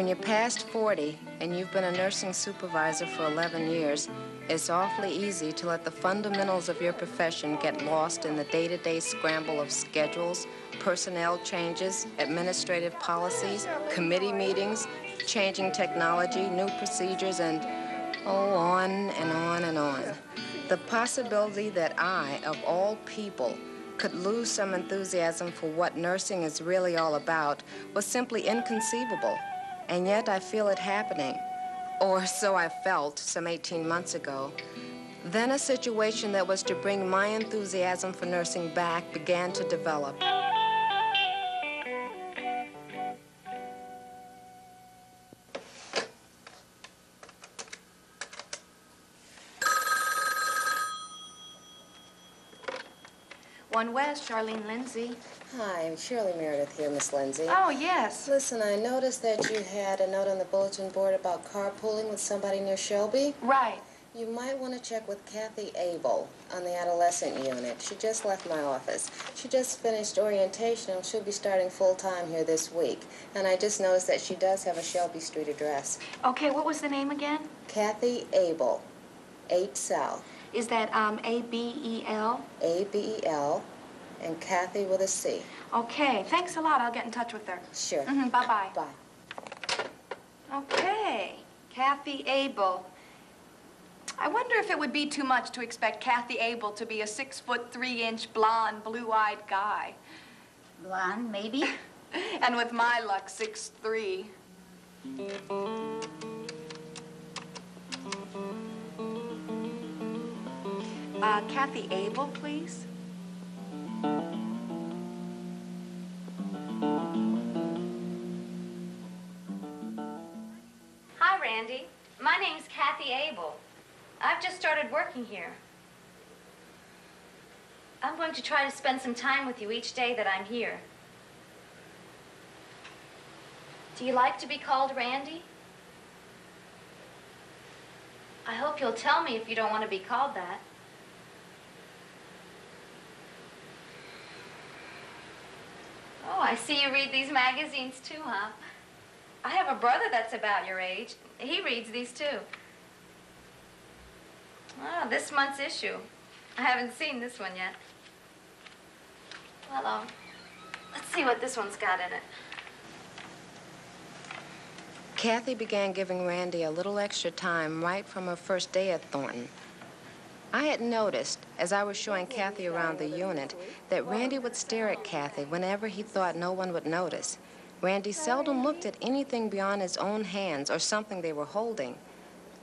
When you're past 40 and you've been a nursing supervisor for 11 years, it's awfully easy to let the fundamentals of your profession get lost in the day-to-day scramble of schedules, personnel changes, administrative policies, committee meetings, changing technology, new procedures, and on and on and on. The possibility that I, of all people, could lose some enthusiasm for what nursing is really all about was simply inconceivable. And yet I feel it happening, or so I felt some 18 months ago. Then a situation that was to bring my enthusiasm for nursing back began to develop. One West, Charlene Lindsay. Hi, Shirley Meredith here, Miss Lindsay. Oh, yes. Listen, I noticed that you had a note on the bulletin board about carpooling with somebody near Shelby. Right. You might want to check with Kathy Abel on the adolescent unit. She just left my office. She just finished orientation and she'll be starting full-time here this week. And I just noticed that she does have a Shelby Street address. Okay, what was the name again? Kathy Abel, 8 South. Is that A-B-E-L? A-B-E-L, and Kathy with a C. Okay, thanks a lot. I'll get in touch with her. Sure. Bye-bye. Bye. Okay, Kathy Abel. I wonder if it would be too much to expect Kathy Abel to be a 6'3" blonde, blue-eyed guy. Blonde, maybe? And with my luck, 6'3". Kathy Abel, please. Hi, Randy. My name's Kathy Abel. I've just started working here. I'm going to try to spend some time with you each day that I'm here. Do you like to be called Randy? I hope you'll tell me if you don't want to be called that. Oh, I see you read these magazines too, huh? I have a brother that's about your age. He reads these too. Oh, this month's issue. I haven't seen this one yet. Well, let's see what this one's got in it. Kathy began giving Randy a little extra time right from her first day at Thornton. I had noticed, as I was showing Kathy around the unit, that Randy would stare at Kathy whenever he thought no one would notice. Randy seldom looked at anything beyond his own hands or something they were holding.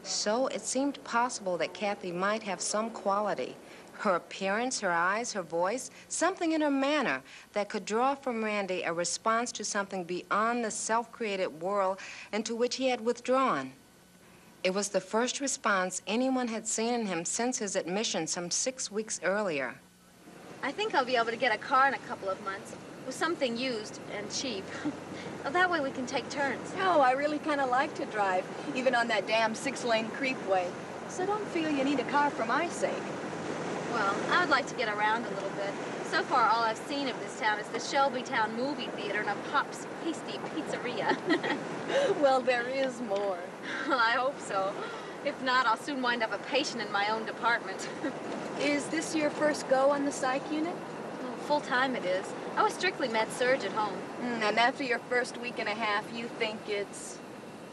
So it seemed possible that Kathy might have some quality, her appearance, her eyes, her voice, something in her manner that could draw from Randy a response to something beyond the self-created world into which he had withdrawn. It was the first response anyone had seen in him since his admission some 6 weeks earlier. I think I'll be able to get a car in a couple of months with something used and cheap. Well, that way we can take turns. Oh, I really kind of like to drive, even on that damn 6-lane creepway. So don't feel you need a car for my sake. Well, I would like to get around a little bit. So far, all I've seen of this town is the Shelbytown Movie Theater and a Pop's Pasty Pizzeria. Well, there is more. Well, I hope so. If not, I'll soon wind up a patient in my own department. Is this your first go on the psych unit? Well, full-time it is. I was strictly med-surg at home. And after your first week and a half, you think it's...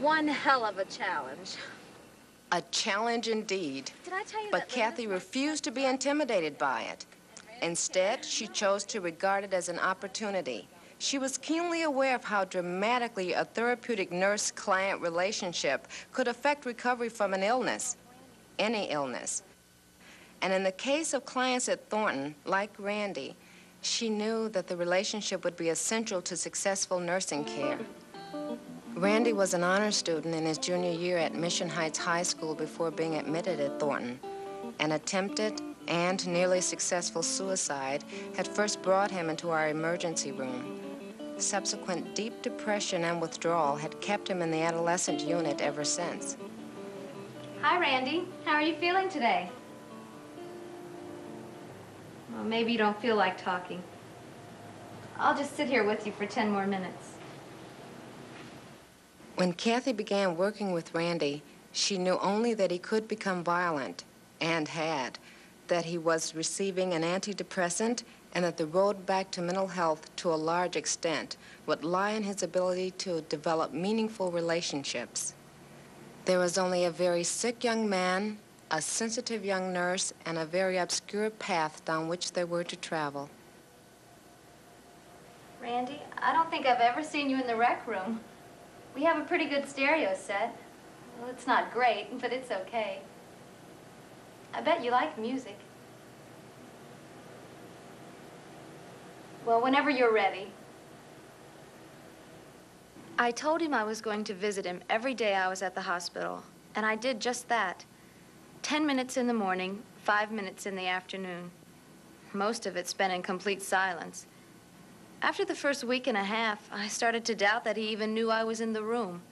One hell of a challenge. A challenge indeed. Did I tell you But Kathy refused to be intimidated by it. Instead, she chose to regard it as an opportunity. She was keenly aware of how dramatically a therapeutic nurse-client relationship could affect recovery from an illness, any illness. And in the case of clients at Thornton, like Randy, she knew that the relationship would be essential to successful nursing care. Randy was an honor student in his junior year at Mission Heights High School before being admitted at Thornton. An attempted and nearly successful suicide had first brought him into our emergency room. Subsequent deep depression and withdrawal had kept him in the adolescent unit ever since. Hi, Randy. How are you feeling today? Well, maybe you don't feel like talking. I'll just sit here with you for 10 more minutes. When Kathy began working with Randy, she knew only that he could become violent, and had, that he was receiving an antidepressant, and that the road back to mental health, to a large extent, would lie in his ability to develop meaningful relationships. There was only a very sick young man, a sensitive young nurse, and a very obscure path down which they were to travel. Randy, I don't think I've ever seen you in the rec room. We have a pretty good stereo set. Well, it's not great, but it's okay. I bet you like music. Well, whenever you're ready. I told him I was going to visit him every day I was at the hospital, and I did just that. 10 minutes in the morning, 5 minutes in the afternoon. Most of it spent in complete silence. After the first week and a half, I started to doubt that he even knew I was in the room.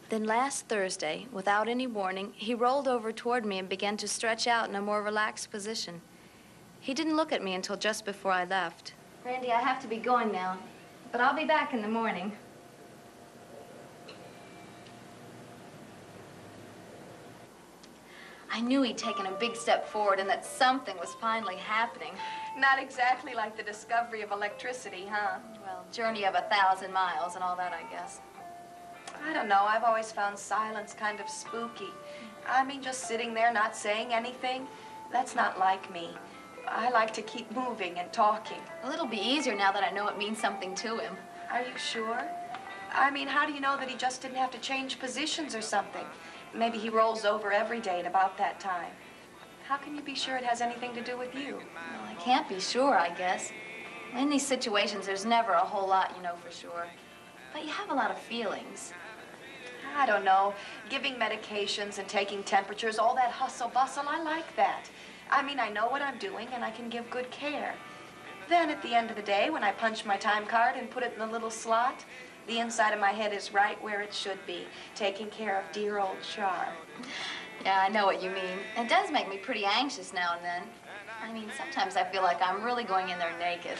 Then last Thursday, without any warning, he rolled over toward me and began to stretch out in a more relaxed position. He didn't look at me until just before I left. Randy, I have to be going now, but I'll be back in the morning. I knew he'd taken a big step forward and that something was finally happening. Not exactly like the discovery of electricity, huh? Well, journey of 1,000 miles and all that, I guess. I don't know. I've always found silence kind of spooky. I mean, just sitting there not saying anything, that's not like me. I like to keep moving and talking. Well, it'll be easier now that I know it means something to him. Are you sure? I mean, how do you know that he just didn't have to change positions or something? Maybe he rolls over every day at about that time. How can you be sure it has anything to do with you? Well, I can't be sure, I guess. In these situations, there's never a whole lot you know for sure. But you have a lot of feelings. I don't know. Giving medications and taking temperatures, all that hustle bustle, I like that. I mean, I know what I'm doing and I can give good care. Then at the end of the day, when I punch my time card and put it in the little slot, the inside of my head is right where it should be, taking care of dear old Char. Yeah, I know what you mean. It does make me pretty anxious now and then. I mean, sometimes I feel like I'm really going in there naked.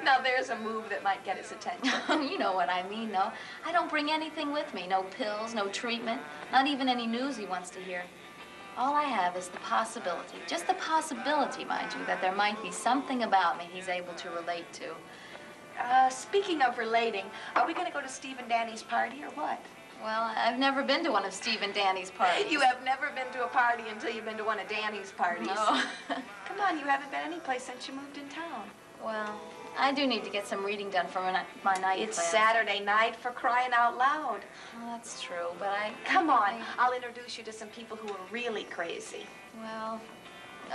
Now there's a move that might get his attention. You know what I mean, though. I don't bring anything with me. No pills, no treatment, not even any news he wants to hear. All I have is the possibility, just the possibility, mind you, that there might be something about me he's able to relate to. Speaking of relating, are we going to go to Steve and Danny's party or what? Well, I've never been to one of Steve and Danny's parties. You have never been to a party until you've been to one of Danny's parties. No. Come on, you haven't been anyplace since you moved in town. Well, I do need to get some reading done for my night It's class. Saturday night, for crying out loud. Well, that's true, but Come on, I'll introduce you to some people who are really crazy. Well,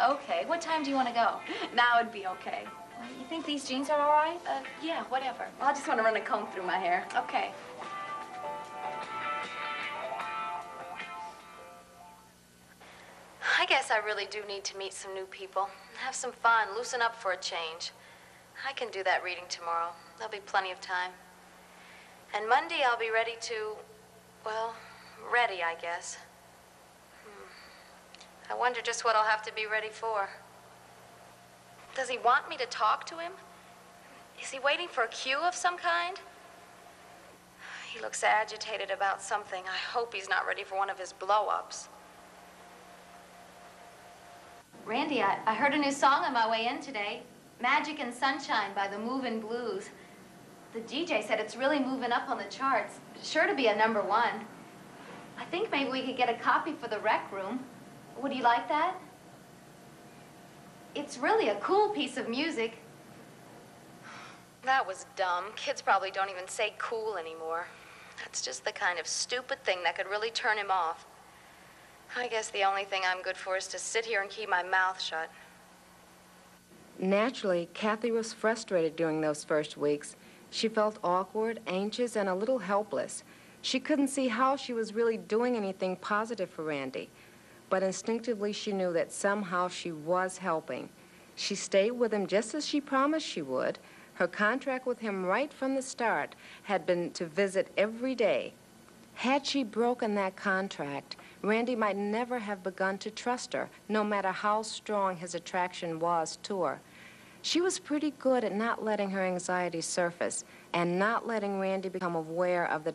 okay. What time do you want to go? Now it'd be okay. Well, you think these jeans are all right? Yeah, whatever. Well, I just want to run a comb through my hair. Okay. I guess I really do need to meet some new people. Have some fun, loosen up for a change. I can do that reading tomorrow. There'll be plenty of time. And Monday I'll be ready to, well, ready, I guess. I wonder just what I'll have to be ready for. Does he want me to talk to him? Is he waiting for a cue of some kind? He looks agitated about something. I hope he's not ready for one of his blow-ups. Randy, I heard a new song on my way in today. Magic and Sunshine by the Movin' Blues. The DJ said it's really moving up on the charts. Sure to be a #1. I think maybe we could get a copy for the rec room. Would you like that? It's really a cool piece of music. That was dumb. Kids probably don't even say cool anymore. That's just the kind of stupid thing that could really turn him off. I guess the only thing I'm good for is to sit here and keep my mouth shut. Naturally, Kathy was frustrated during those first weeks. She felt awkward, anxious, and a little helpless. She couldn't see how she was really doing anything positive for Randy. But instinctively, she knew that somehow she was helping. She stayed with him just as she promised she would. Her contract with him right from the start had been to visit every day. Had she broken that contract, Randy might never have begun to trust her, no matter how strong his attraction was to her. She was pretty good at not letting her anxiety surface and not letting Randy become aware of the